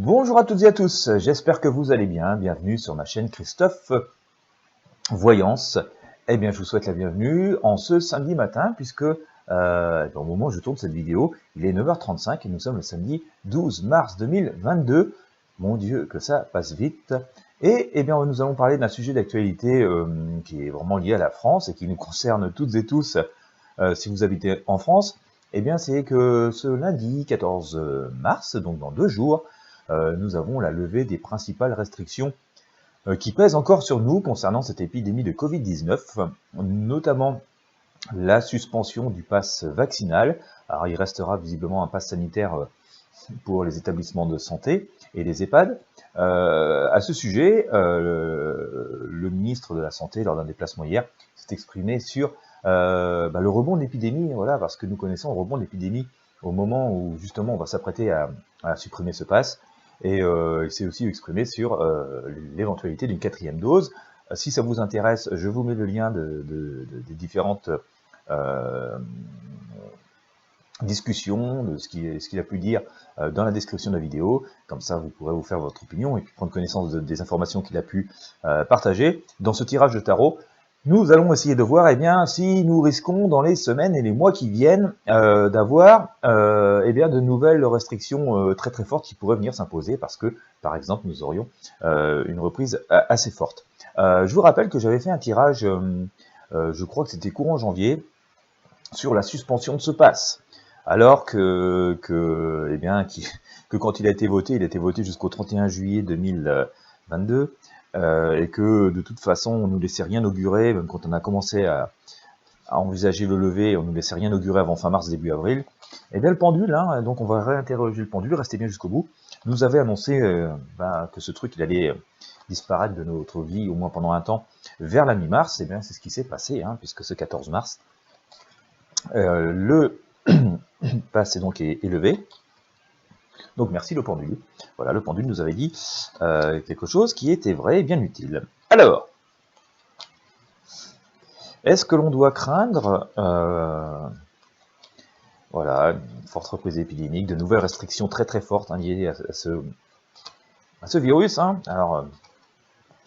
Bonjour à toutes et à tous, j'espère que vous allez bien. Bienvenue sur ma chaîne Christophe Voyance. Eh bien, je vous souhaite la bienvenue en ce samedi matin, puisque au moment où je tourne cette vidéo, il est 9h35 et nous sommes le samedi 12 mars 2022. Mon Dieu, que ça passe vite. Et eh bien, nous allons parler d'un sujet d'actualité qui est vraiment lié à la France et qui nous concerne toutes et tous si vous habitez en France. Eh bien, c'est que ce lundi 14 mars, donc dans 2 jours, nous avons la levée des principales restrictions qui pèsent encore sur nous concernant cette épidémie de Covid-19, notamment la suspension du pass vaccinal. Alors, il restera visiblement un pass sanitaire pour les établissements de santé et les EHPAD. À ce sujet, le ministre de la Santé, lors d'un déplacement hier, s'est exprimé sur le rebond de l'épidémie, voilà, parce que nous connaissons le rebond de l'épidémie au moment où justement on va s'apprêter à supprimer ce pass. Et il s'est aussi exprimé sur l'éventualité d'une 4e dose. Si ça vous intéresse, je vous mets le lien des différentes discussions, de ce qu'il a pu dire dans la description de la vidéo. Comme ça, vous pourrez vous faire votre opinion et puis prendre connaissance des informations qu'il a pu partager. Dans ce tirage de tarot, nous allons essayer de voir si nous risquons dans les semaines et les mois qui viennent d'avoir de nouvelles restrictions très très fortes qui pourraient venir s'imposer parce que, par exemple, nous aurions une reprise assez forte. Je vous rappelle que j'avais fait un tirage, je crois que c'était courant janvier, sur la suspension de ce pass. Alors que quand il a été voté jusqu'au 31 juillet 2022, et que de toute façon on nous laissait rien augurer, même quand on a commencé à envisager le lever, on nous laissait rien augurer avant fin mars, début avril. Et bien le pendule, donc on va réinterroger le pendule, restez bien jusqu'au bout, nous avait annoncé que ce truc il allait disparaître de notre vie, au moins pendant un temps, vers la mi-mars. Et bien c'est ce qui s'est passé, puisque ce 14 mars, le pass est donc élevé. Donc merci le pendule. Voilà, le pendule nous avait dit quelque chose qui était vrai et bien utile. Alors, est-ce que l'on doit craindre une forte reprise épidémique, de nouvelles restrictions très très fortes liées à ce virus. Alors,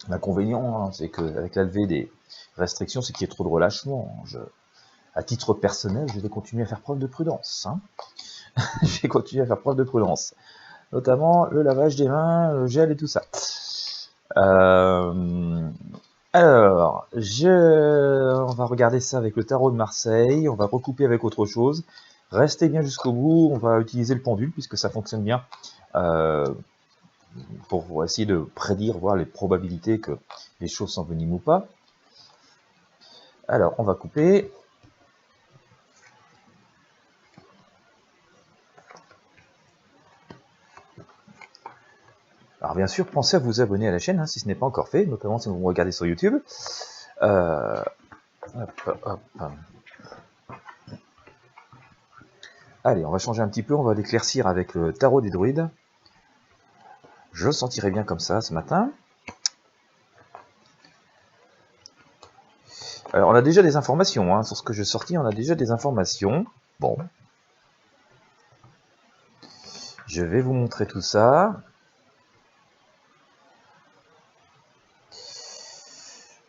l'inconvénient, c'est qu'avec la levée des restrictions, c'est qu'il y ait trop de relâchement. À titre personnel, je vais continuer à faire preuve de prudence. Je vais continuer à faire preuve de prudence. Notamment le lavage des mains, le gel et tout ça. Alors, on va regarder ça avec le tarot de Marseille, on va recouper avec autre chose. Restez bien jusqu'au bout, on va utiliser le pendule puisque ça fonctionne bien pour essayer de prédire, voir les probabilités que les choses s'enveniment ou pas. Alors, on va couper. Alors bien sûr, pensez à vous abonner à la chaîne si ce n'est pas encore fait, notamment si vous me regardez sur YouTube. Allez, on va changer un petit peu, on va l'éclaircir avec le tarot des druides. Je le sentirai bien comme ça ce matin. Alors on a déjà des informations, sur ce que j'ai sorti, on a déjà des informations. Bon. Je vais vous montrer tout ça.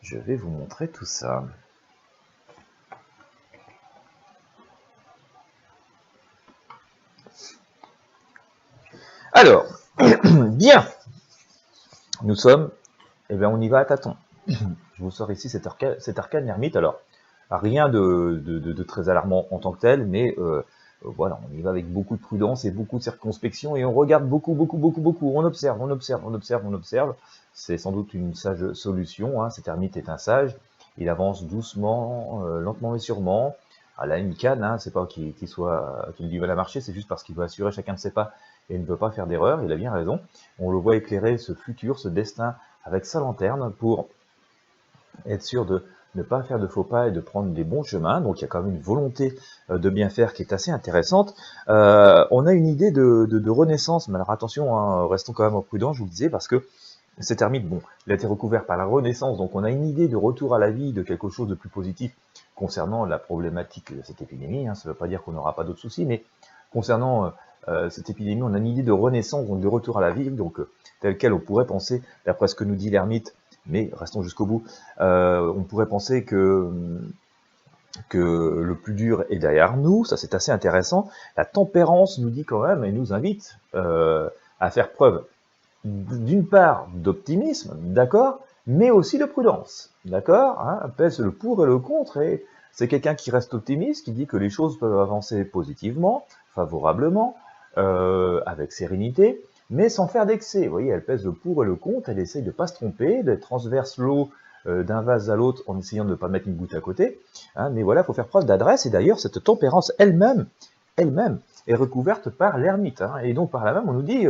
Je vais vous montrer tout ça. Alors, bien. Nous sommes, on y va à tâtons. Je vous sors ici cet arcane ermite. Alors, rien de très alarmant en tant que tel, mais voilà, on y va avec beaucoup de prudence et beaucoup de circonspection, et on regarde beaucoup. On observe. C'est sans doute une sage solution. Cet ermite est un sage. Il avance doucement, lentement mais sûrement. À la une canne, c'est pas qu'il ait du mal à marcher, c'est juste parce qu'il veut assurer chacun de ses pas et ne veut pas faire d'erreur. Il a bien raison. On le voit éclairer ce futur, ce destin avec sa lanterne pour être sûr de ne pas faire de faux pas et de prendre des bons chemins. Donc il y a quand même une volonté de bien faire qui est assez intéressante. On a une idée de renaissance, mais alors attention, restons quand même prudents, je vous le disais, parce que cet ermite, il a été recouvert par la renaissance, donc on a une idée de retour à la vie, de quelque chose de plus positif concernant la problématique de cette épidémie. Ça ne veut pas dire qu'on n'aura pas d'autres soucis, mais concernant cette épidémie, on a une idée de renaissance, donc de retour à la vie, donc tel quel on pourrait penser, d'après ce que nous dit l'ermite, mais restons jusqu'au bout, on pourrait penser que le plus dur est derrière nous, ça c'est assez intéressant. La tempérance nous dit quand même, et nous invite à faire preuve d'une part d'optimisme, d'accord, mais aussi de prudence, d'accord, hein, pèse le pour et le contre, et c'est quelqu'un qui reste optimiste, qui dit que les choses peuvent avancer positivement, favorablement, avec sérénité, mais sans faire d'excès. Vous voyez, elle pèse le pour et le contre, elle essaye de ne pas se tromper, d'être transverse l'eau d'un vase à l'autre en essayant de ne pas mettre une goutte à côté, hein, mais voilà, il faut faire preuve d'adresse, et d'ailleurs, cette tempérance elle-même est recouverte par l'ermite, hein, et donc par là même, on nous dit...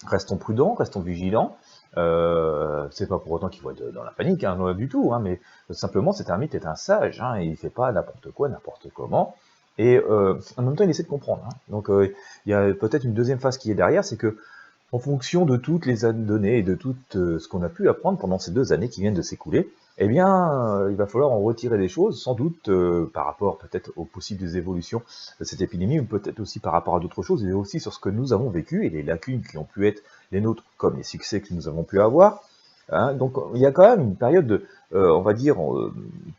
restons prudents, restons vigilants. C'est pas pour autant qu'il faut être dans la panique, hein, non, du tout, hein, mais simplement cet ermite est un sage, hein, et il fait pas n'importe quoi, n'importe comment. Et en même temps, il essaie de comprendre. Hein. Donc, il y a peut-être une deuxième phase qui est derrière, c'est que en fonction de toutes les données et de tout ce qu'on a pu apprendre pendant ces 2 années qui viennent de s'écouler, eh bien, il va falloir en retirer des choses, sans doute par rapport peut-être aux possibles évolutions de cette épidémie, ou peut-être aussi par rapport à d'autres choses, et aussi sur ce que nous avons vécu, et les lacunes qui ont pu être les nôtres, comme les succès que nous avons pu avoir. Hein. Donc, il y a quand même une période, de, on va dire,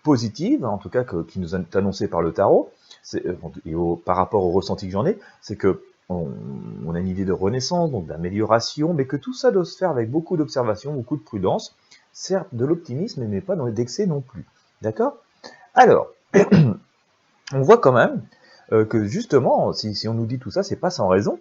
positive, en tout cas, qui nous est annoncée par le tarot, et par rapport au ressenti que j'en ai, c'est que on a une idée de renaissance, donc d'amélioration, mais que tout ça doit se faire avec beaucoup d'observation, beaucoup de prudence, certes de l'optimisme, mais pas dans d'excès non plus. D'accord? Alors, on voit quand même que justement, si on nous dit tout ça, c'est pas sans raison,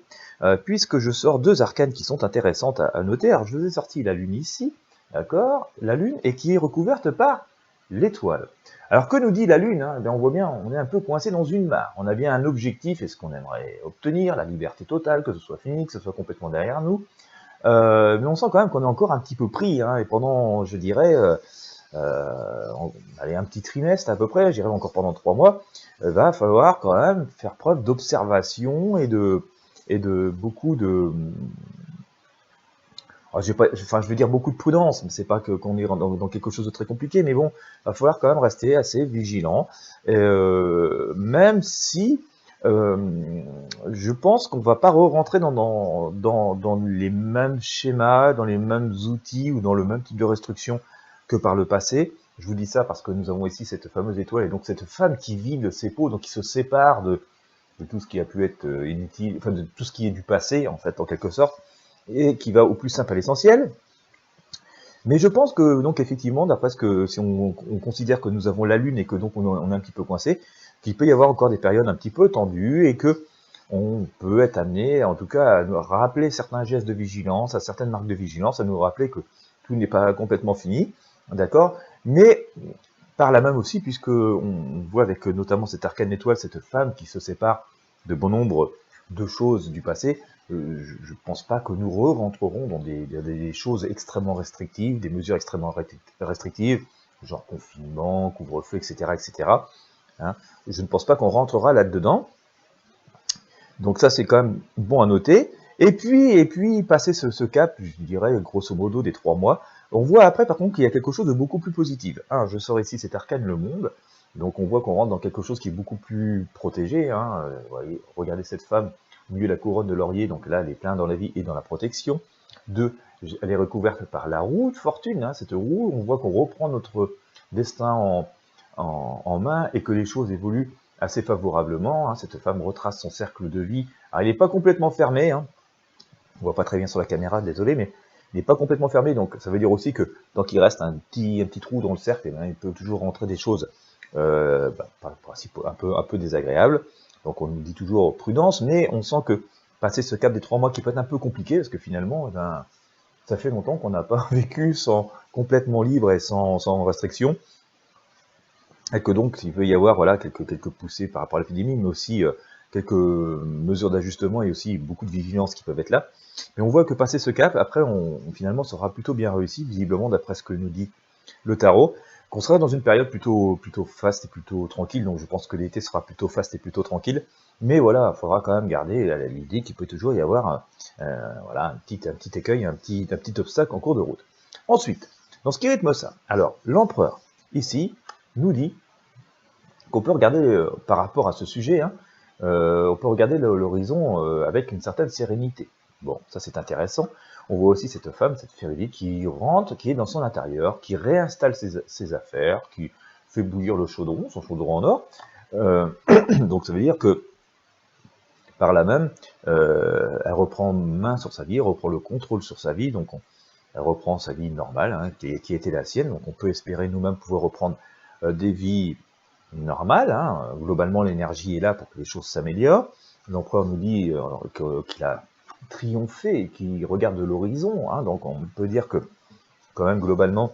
puisque je sors 2 arcanes qui sont intéressantes à noter. Alors, je vous ai sorti la Lune ici, d'accord? La Lune, et qui est recouverte par l'étoile. Alors, que nous dit la Lune, hein? On voit bien, on est un peu coincé dans une mare. On a bien un objectif et ce qu'on aimerait obtenir, la liberté totale, que ce soit fini, que ce soit complètement derrière nous. Mais on sent quand même qu'on est encore un petit peu pris, hein, et pendant, je dirais, allez, un petit trimestre à peu près, j'irai encore pendant 3 mois, va falloir quand même faire preuve d'observation et de beaucoup de... Alors, je veux dire beaucoup de prudence, mais c'est pas qu'on est dans quelque chose de très compliqué, mais bon, va falloir quand même rester assez vigilant, même si je pense qu'on va pas rentrer dans les mêmes schémas, dans les mêmes outils ou dans le même type de restriction que par le passé. Je vous dis ça parce que nous avons ici cette fameuse étoile, et donc cette femme qui vide ses peaux, donc qui se sépare de tout ce qui a pu être inutile, enfin de tout ce qui est du passé, en fait, en quelque sorte, et qui va au plus simple à l'essentiel. Mais je pense que, donc, effectivement, d'après ce que, si on considère que nous avons la Lune et que donc on est un petit peu coincé, qu'il peut y avoir encore des périodes un petit peu tendues et que on peut être amené, en tout cas, à nous rappeler certains gestes de vigilance, à certaines marques de vigilance, à nous rappeler que tout n'est pas complètement fini, d'accord? Mais par là même aussi, puisque on voit avec notamment cette arcane étoile, cette femme qui se sépare de bon nombre de choses du passé, je ne pense pas que nous rentrerons dans des choses extrêmement restrictives, des mesures extrêmement restrictives, genre confinement, couvre-feu, etc., etc. Hein. Je ne pense pas qu'on rentrera là-dedans. Donc ça, c'est quand même bon à noter. Et puis passer ce cap, je dirais, grosso modo, des 3 mois, on voit après, par contre, qu'il y a quelque chose de beaucoup plus positif. Je sors ici cet arcane, le monde. Donc on voit qu'on rentre dans quelque chose qui est beaucoup plus protégé. Voyez, regardez cette femme au milieu de la couronne de laurier. Donc là, elle est pleine dans la vie et dans la protection. 2, elle est recouverte par la roue de fortune. Cette roue, on voit qu'on reprend notre destin en main et que les choses évoluent assez favorablement. Cette femme retrace son cercle de vie. Alors, il n'est pas complètement fermé. On voit pas très bien sur la caméra, désolé, mais il n'est pas complètement fermé. Donc ça veut dire aussi que tant qu'il reste un petit trou dans le cercle, il peut toujours rentrer des choses un peu désagréables. Donc on nous dit toujours prudence, mais on sent que passer ce cap des 3 mois qui peut être un peu compliqué, parce que finalement, ça fait longtemps qu'on n'a pas vécu complètement libre et sans restriction. Et que donc, il peut y avoir quelques poussées par rapport à l'épidémie, mais aussi quelques mesures d'ajustement et aussi beaucoup de vigilance qui peuvent être là. Mais on voit que passer ce cap, après, finalement, ça sera plutôt bien réussi, visiblement, d'après ce que nous dit le tarot, qu'on sera dans une période plutôt faste et plutôt tranquille, donc je pense que l'été sera plutôt faste et plutôt tranquille, mais voilà, il faudra quand même garder l'idée qu'il peut toujours y avoir un petit écueil, un petit obstacle en cours de route. Ensuite, dans ce qui rythme ça, alors, l'empereur, ici, nous dit qu'on peut regarder par rapport à ce sujet, on peut regarder l'horizon avec une certaine sérénité. Bon, ça c'est intéressant. On voit aussi cette femme, cette Féridie, qui rentre, qui est dans son intérieur, qui réinstalle ses affaires, qui fait bouillir le chaudron, son chaudron en or. Donc ça veut dire que par là même, elle reprend main sur sa vie, elle reprend le contrôle sur sa vie, donc elle reprend sa vie normale, hein, qui était la sienne, donc on peut espérer nous-mêmes pouvoir reprendre des vies normales, hein. Globalement l'énergie est là pour que les choses s'améliorent. L'empereur nous dit qu'il a triomphé et qu'il regarde l'horizon, hein, donc on peut dire que quand même globalement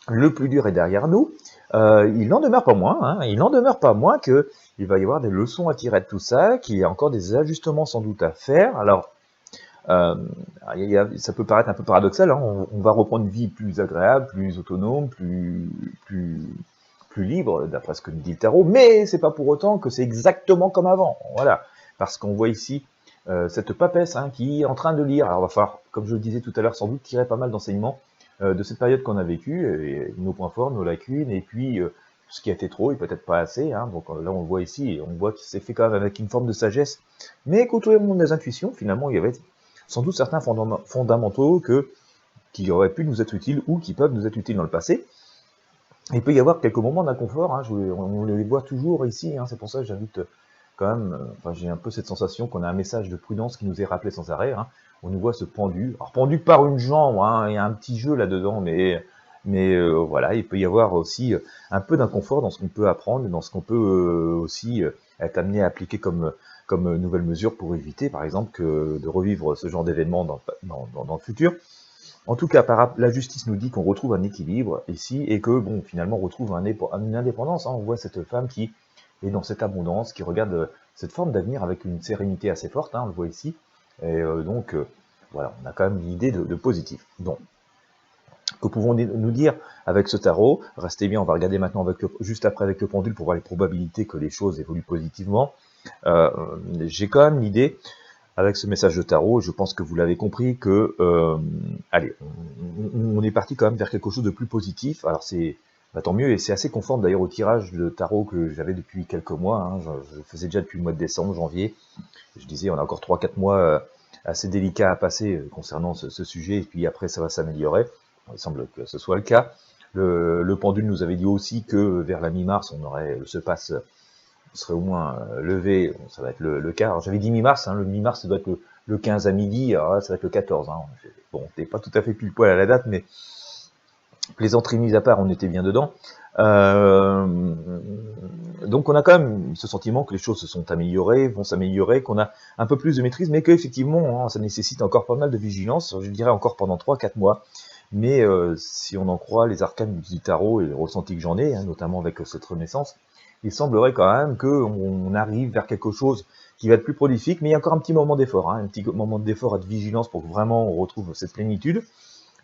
le plus dur est derrière nous. Il n'en demeure pas moins, hein, il n'en demeure pas moins que il va y avoir des leçons à tirer de tout ça, qu'il y a encore des ajustements sans doute à faire. Alors, ça peut paraître un peu paradoxal, hein, on va reprendre une vie plus agréable, plus autonome, plus libre, d'après ce que nous dit le tarot, mais c'est pas pour autant que c'est exactement comme avant. Voilà, parce qu'on voit ici cette papesse, hein, qui est en train de lire. Alors, il va falloir, comme je le disais tout à l'heure, sans doute tirer pas mal d'enseignements de cette période qu'on a vécue, nos points forts, nos lacunes, et puis ce qui a été trop et peut-être pas assez. Hein, donc là, on le voit ici, et on voit qu'il s'est fait quand même avec une forme de sagesse, mais qu'au tout le monde des intuitions, finalement, il y avait sans doute certains fondamentaux qui auraient pu nous être utiles ou qui peuvent nous être utiles dans le passé. Il peut y avoir quelques moments d'inconfort, hein, on les voit toujours ici, hein, c'est pour ça que j'invite quand même, enfin, j'ai un peu cette sensation qu'on a un message de prudence qui nous est rappelé sans arrêt. Hein. On nous voit ce pendu, alors pendu par une jambe, hein, il y a un petit jeu là-dedans, mais voilà, il peut y avoir aussi un peu d'inconfort dans ce qu'on peut apprendre, dans ce qu'on peut aussi être amené à appliquer comme nouvelle mesure pour éviter, par exemple, de revivre ce genre d'événement dans le futur. En tout cas, la justice nous dit qu'on retrouve un équilibre ici et que, bon, finalement, on retrouve une indépendance. Hein. On voit cette femme qui est dans cette abondance, qui regarde cette forme d'avenir avec une sérénité assez forte, hein, on le voit ici. Et donc, voilà, on a quand même l'idée de positif. Donc, que pouvons-nous dire avec ce tarot? Restez bien, on va regarder maintenant juste après avec le pendule pour voir les probabilités que les choses évoluent positivement. J'ai quand même l'idée, avec ce message de tarot, je pense que vous l'avez compris, que allez, on est parti quand même vers quelque chose de plus positif. Alors c'est tant mieux, et c'est assez conforme d'ailleurs au tirage de tarot que j'avais depuis quelques mois. Hein. Je le faisais déjà depuis le mois de décembre, janvier. Je disais, on a encore 3-4 mois assez délicats à passer concernant ce sujet, et puis après ça va s'améliorer. Il semble que ce soit le cas. Le pendule nous avait dit aussi que vers la mi-mars, on aurait ce passe serait au moins levé, bon, ça va être le cas. Alors j'avais dit mi-mars, hein, le mi-mars ça doit être le 15 à midi, alors là ça va être le 14. Hein. Bon, t'es pas tout à fait pile poil à la date, mais plaisanterie mise à part, on était bien dedans. Donc on a quand même ce sentiment que les choses se sont améliorées, vont s'améliorer, qu'on a un peu plus de maîtrise, mais qu'effectivement, hein, ça nécessite encore pas mal de vigilance, je dirais encore pendant 3-4 mois. Mais si on en croit les arcanes du tarot et le ressenti que j'en ai, hein, notamment avec cette renaissance, il semblerait quand même qu'on arrive vers quelque chose qui va être plus prolifique, mais il y a encore un petit moment d'effort, hein, un petit moment d'effort et de vigilance pour que vraiment on retrouve cette plénitude.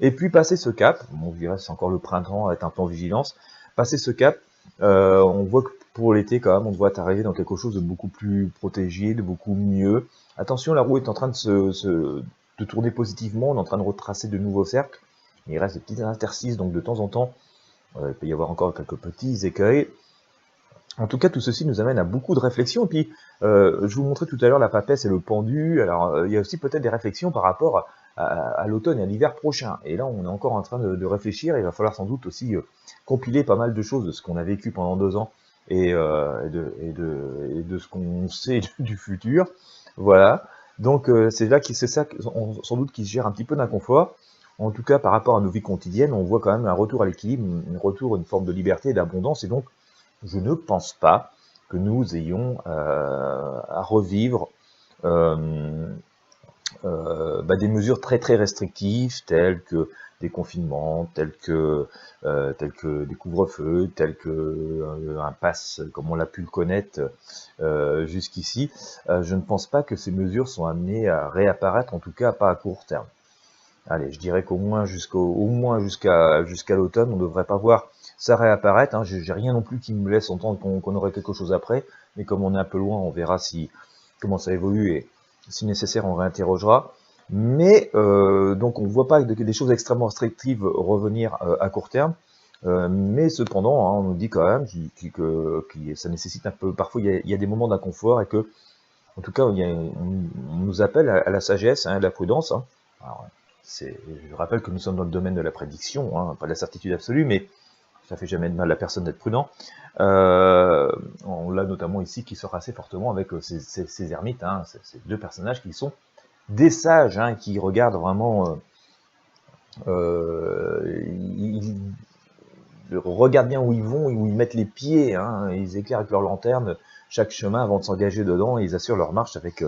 Et puis passer ce cap, bon, je dirais c'est encore le printemps, être un peu en vigilance, passer ce cap, on voit que pour l'été quand même, on doit arriver dans quelque chose de beaucoup plus protégé, de beaucoup mieux. Attention, la roue est en train de tourner positivement, on est en train de retracer de nouveaux cercles. Il reste des petits interstices, donc de temps en temps, il peut y avoir encore quelques petits écueils. En tout cas, tout ceci nous amène à beaucoup de réflexions. Et puis, je vous montrais tout à l'heure la papesse et le pendu. Alors, il y a aussi peut-être des réflexions par rapport à l'automne et à l'hiver prochain. Et là, on est encore en train de réfléchir. Il va falloir sans doute aussi compiler pas mal de choses de ce qu'on a vécu pendant 2 ans et de ce qu'on sait du futur. Voilà. Donc, c'est ça sans doute qui se gère un petit peu d'inconfort. En tout cas, par rapport à nos vies quotidiennes, on voit quand même un retour à l'équilibre, une forme de liberté et d'abondance. Et donc, je ne pense pas que nous ayons à revivre des mesures très très restrictives, telles que des confinements, tels que des couvre-feux, tels que un pass comme on l'a pu le connaître jusqu'ici. Je ne pense pas que ces mesures sont amenées à réapparaître, en tout cas pas à court terme. Allez, je dirais qu'au moins jusqu'à l'automne, on ne devrait pas voir ça réapparaître. Hein. J'ai rien non plus qui me laisse entendre qu'on aurait quelque chose après, mais comme on est un peu loin, on verra comment ça évolue et si nécessaire, on réinterrogera. Mais donc on ne voit pas des choses extrêmement restrictives revenir à court terme. mais cependant, hein, on nous dit quand même que ça nécessite un peu, parfois il y a des moments d'inconfort et que, en tout cas, on nous appelle à la sagesse, hein, à la prudence. Hein. Alors, je rappelle que nous sommes dans le domaine de la prédiction, hein, pas de la certitude absolue, mais ça fait jamais de mal à personne d'être prudent. On l'a notamment ici qui sort assez fortement avec ces ermites, hein, ces deux personnages qui sont des sages, hein, qui regardent vraiment, ils regardent bien où ils vont et où ils mettent les pieds, hein, ils éclairent avec leur lanterne chaque chemin avant de s'engager dedans, et ils assurent leur marche avec,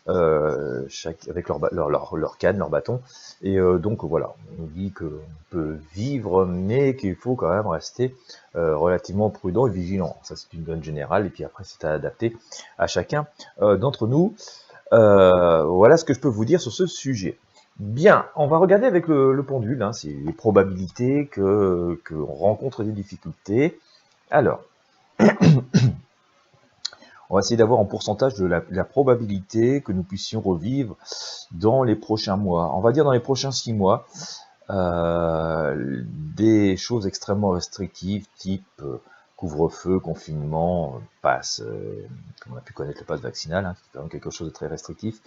avec leur canne, leur bâton. Et donc voilà, on dit qu'on peut vivre, mais qu'il faut quand même rester relativement prudent et vigilant. Ça, c'est une donne générale, et puis après, c'est à adapter à chacun d'entre nous. Voilà ce que je peux vous dire sur ce sujet. Bien, on va regarder avec le pendule, hein, c'est les probabilités qu'on rencontre des difficultés. Alors, on va essayer d'avoir en pourcentage de la probabilité que nous puissions revivre dans les prochains mois. On va dire dans les prochains 6 mois, des choses extrêmement restrictives, type couvre-feu, confinement, passe, comme on a pu connaître le passe vaccinal, hein, qui est quand même quelque chose de très restrictif.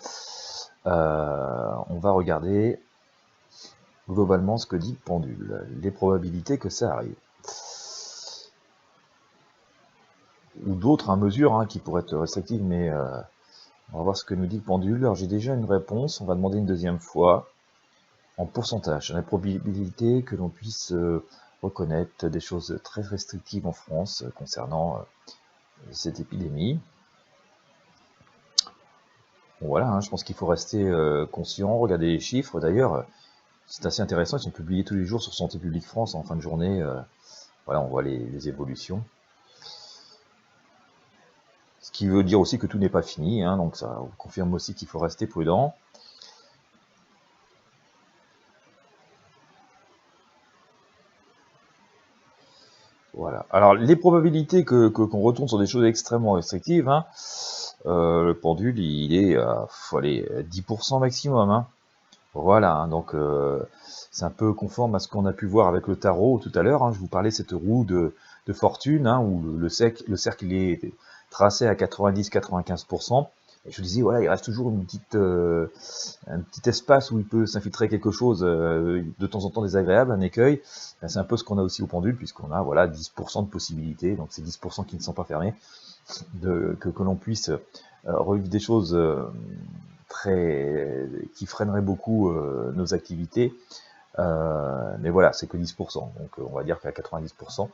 On va regarder globalement ce que dit le pendule, les probabilités que ça arrive. Ou d'autres mesures hein, qui pourraient être restrictives, mais on va voir ce que nous dit le pendule. Alors j'ai déjà une réponse, on va demander une deuxième fois. En pourcentage, la probabilité que l'on puisse reconnaître des choses très restrictives en France concernant cette épidémie. Bon, voilà, hein, je pense qu'il faut rester conscient, regarder les chiffres. D'ailleurs, c'est assez intéressant, ils sont publiés tous les jours sur Santé publique France en fin de journée. Voilà, on voit les évolutions. Ce qui veut dire aussi que tout n'est pas fini, hein, donc ça confirme aussi qu'il faut rester prudent. Voilà. Alors, les probabilités qu'on retourne sur des choses extrêmement restrictives, hein, le pendule, il est à 10% maximum. Hein. Voilà, hein, donc c'est un peu conforme à ce qu'on a pu voir avec le tarot tout à l'heure. Hein, je vous parlais de cette roue de fortune, hein, où le cercle est tracé à 90-95%. Et je vous disais, voilà, il reste toujours un petit espace où il peut s'infiltrer quelque chose de temps en temps désagréable, un écueil. C'est un peu ce qu'on a aussi au pendule, puisqu'on a voilà 10% de possibilités, donc c'est 10% qui ne sont pas fermés, que l'on puisse revivre des choses qui freineraient beaucoup nos activités. Mais voilà, c'est que 10%. Donc on va dire qu'à 90%,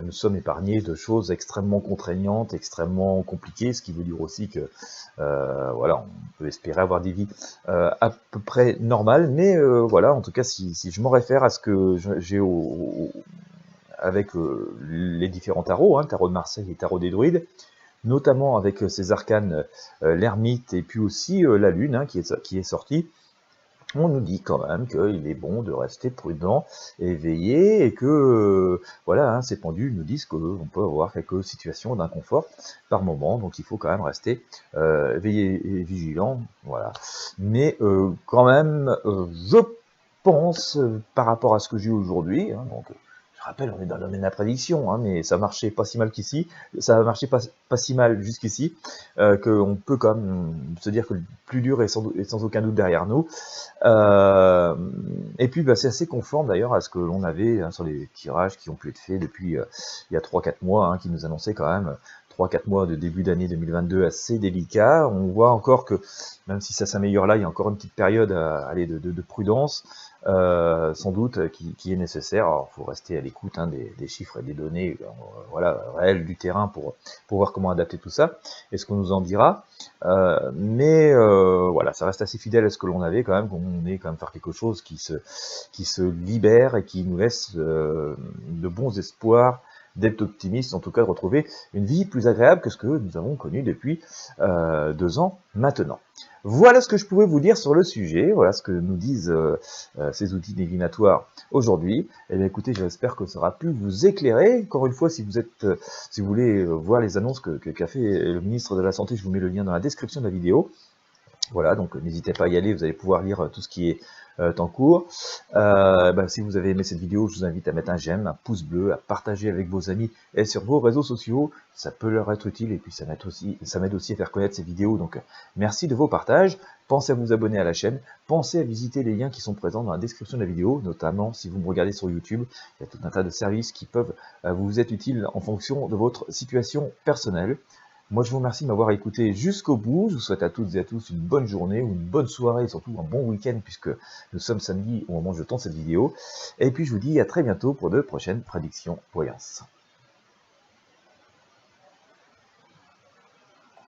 nous sommes épargnés de choses extrêmement contraignantes, extrêmement compliquées, ce qui veut dire aussi que voilà, on peut espérer avoir des vies à peu près normales, mais voilà, en tout cas, si je m'en réfère à ce que j'ai avec les différents tarots, hein, tarot de Marseille et tarot des druides, notamment avec ces arcanes, l'ermite et puis aussi la lune, hein, qui est sortie, on nous dit quand même qu'il est bon de rester prudent et éveillé, et que voilà, hein, ces pendules nous disent qu'on peut avoir quelques situations d'inconfort par moment, donc il faut quand même rester éveillé et vigilant, voilà. Mais quand même, je pense, par rapport à ce que j'ai aujourd'hui, hein, donc je rappelle, on est dans le domaine de la prédiction, hein, mais ça marchait pas si mal qu'ici, ça a marché pas si mal jusqu'ici, qu'on peut quand même se dire que le plus dur est sans aucun doute derrière nous. Et puis bah, c'est assez conforme d'ailleurs à ce que l'on avait hein, sur les tirages qui ont pu être faits depuis il y a 3-4 mois, hein, qui nous annonçaient quand même 3-4 mois de début d'année 2022 assez délicats. On voit encore que, même si ça s'améliore là, il y a encore une petite période de prudence, sans doute, qui est nécessaire. Alors, il faut rester à l'écoute hein, des chiffres et des données voilà, réelles du terrain pour voir comment adapter tout ça, et ce qu'on nous en dira. Mais voilà, ça reste assez fidèle à ce que l'on avait quand même, qu'on ait quand même faire quelque chose qui se libère et qui nous laisse de bons espoirs d'être optimiste, en tout cas de retrouver une vie plus agréable que ce que nous avons connu depuis 2 ans maintenant. Voilà ce que je pouvais vous dire sur le sujet, voilà ce que nous disent ces outils divinatoires aujourd'hui. Et bien écoutez, j'espère que ça aura pu vous éclairer. Encore une fois, si vous voulez voir les annonces qu'a fait le ministre de la Santé, je vous mets le lien dans la description de la vidéo. Voilà, donc n'hésitez pas à y aller, vous allez pouvoir lire tout ce qui est en cours. Si vous avez aimé cette vidéo, je vous invite à mettre un j'aime, un pouce bleu, à partager avec vos amis et sur vos réseaux sociaux, ça peut leur être utile et puis ça m'aide aussi à faire connaître ces vidéos, donc merci de vos partages. Pensez à vous abonner à la chaîne, pensez à visiter les liens qui sont présents dans la description de la vidéo, notamment si vous me regardez sur YouTube, il y a tout un tas de services qui peuvent vous être utiles en fonction de votre situation personnelle. Moi, je vous remercie de m'avoir écouté jusqu'au bout. Je vous souhaite à toutes et à tous une bonne journée ou une bonne soirée, et surtout un bon week-end, puisque nous sommes samedi au moment où je tourne cette vidéo. Et puis, je vous dis à très bientôt pour de prochaines prédictions voyance.